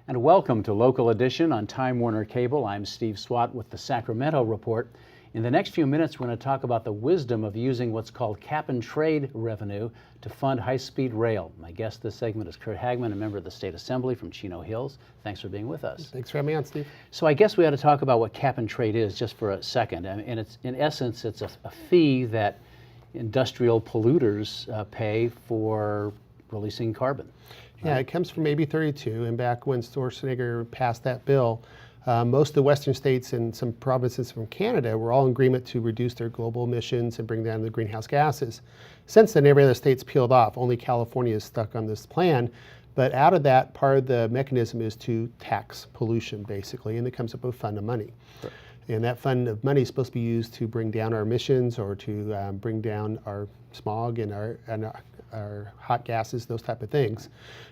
And welcome to Local Edition on Time Warner Cable. I'm Steve Swatt with the Sacramento Report. In the next few minutes, we're going to talk about the wisdom of using what's called cap-and-trade revenue to fund high-speed rail. My guest this segment is Curt Hagman, a member of the State Assembly from Chino Hills. Thanks for being with us. Thanks for having me on, Steve. So I guess we ought to talk about what cap-and-trade is just for a second. And it's, in essence, it's a fee that industrial polluters pay for releasing carbon. Yeah, it comes from AB 32, and back when Schwarzenegger passed that bill, most of the western states and some provinces from Canada were all in agreement to reduce their global emissions and bring down the greenhouse gases. Since then, every other state's peeled off. Only California is stuck on this plan. But out of that, part of the mechanism is to tax pollution, basically, and it comes up with a fund of money. Sure. And that fund of money is supposed to be used to bring down our emissions or to bring down our smog and our hot gases, those type of things.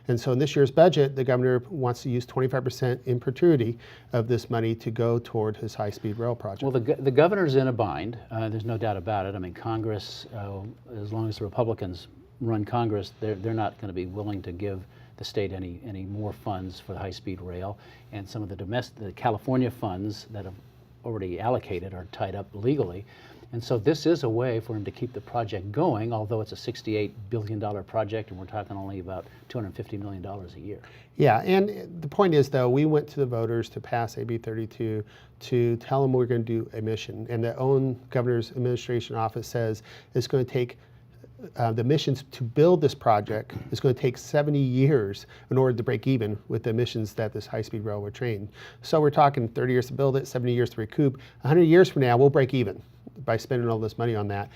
And so in this year's budget, the governor wants to use 25% in perpetuity of this money to go toward his high-speed rail project. Well, the governor's in a bind. There's no doubt about it. I mean, Congress, as long as the Republicans run Congress, they're not going to be willing to give the state any more funds for the high-speed rail. And some of the California funds that have already allocated are tied up legally. And so this is a way for him to keep the project going, although it's a $68 billion project and we're talking only about $250 million a year. Yeah, and the point is, though, we went to the voters to pass AB 32 to tell them we're going to do a mission. And the own governor's administration office says it's going to take the missions to build this project is going to take 70 years in order to break even with the emissions that this high-speed rail would train. So we're talking 30 years to build it, 70 years to recoup. 100 years from now, we'll break even by spending all this money on that.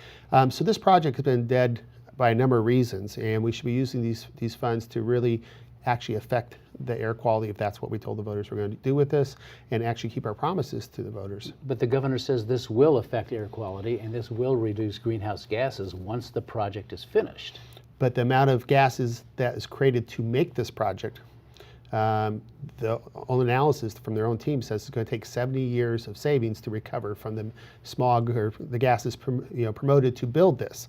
So this project has been dead by a number of reasons, and we should be using these funds to really actually affect the air quality, if that's what we told the voters we're going to do with this, and actually keep our promises to the voters. But the governor says this will affect air quality and this will reduce greenhouse gases once the project is finished. But the amount of gases that is created to make this project, the own analysis from their own team says it's going to take 70 years of savings to recover from the smog or the gases promoted to build this.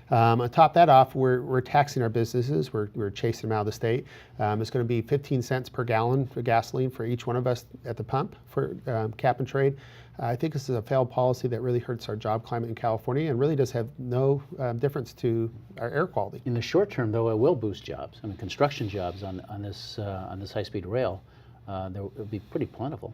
On top of that off, we're taxing our businesses. We're chasing them out of the state. It's going to be 15 cents per gallon for gasoline for each one of us at the pump for cap and trade. I think this is a failed policy that really hurts our job climate in California and really does have no difference to our air quality. In the short term, though, it will boost jobs. I mean, construction jobs on this high-speed rail, there will be pretty plentiful.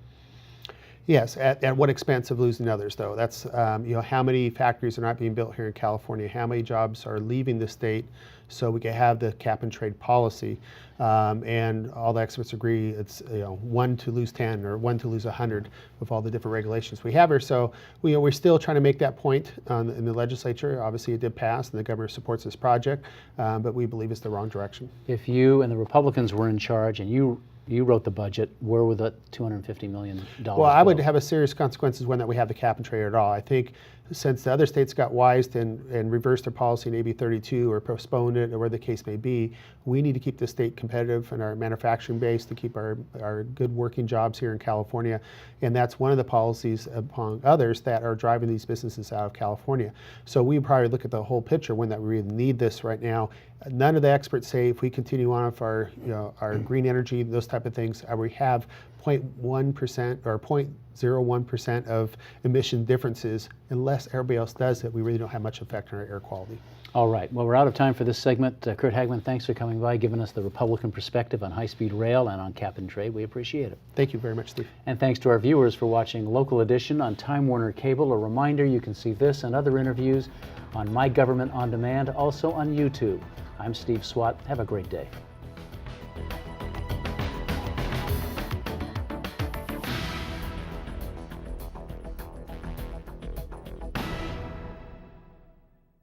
Yes, at what expense of losing others, though? That's how many factories are not being built here in California? How many jobs are leaving the state so we can have the cap and trade policy? And all the experts agree it's 1 to lose 10 or 1 to lose 100 with all the different regulations we have here. So we're still trying to make that point in the legislature. Obviously, it did pass, and the governor supports this project, but we believe it's the wrong direction. If you and the Republicans were in charge and you wrote the budget, where would that $250 million Well, I would have a serious consequences when that we have the cap and trade at all. I think since the other states got wised and reversed their policy in AB 32 or postponed it or whatever the case may be, we need to keep the state competitive in our manufacturing base to keep our good working jobs here in California. And that's one of the policies among others that are driving these businesses out of California. So we probably look at the whole picture when that we really need this right now. None of the experts say if we continue on with our green energy, those type of things, we have 0.1% or 0.01% of emission differences. Unless everybody else does it, we really don't have much effect on our air quality. All right. Well, we're out of time for this segment. Curt Hagman, thanks for coming by, giving us the Republican perspective on high-speed rail and on cap and trade. We appreciate it. Thank you very much, Steve. And thanks to our viewers for watching Local Edition on Time Warner Cable. A reminder, you can see this and other interviews on My Government On Demand, also on YouTube. I'm Steve Swatt. Have a great day.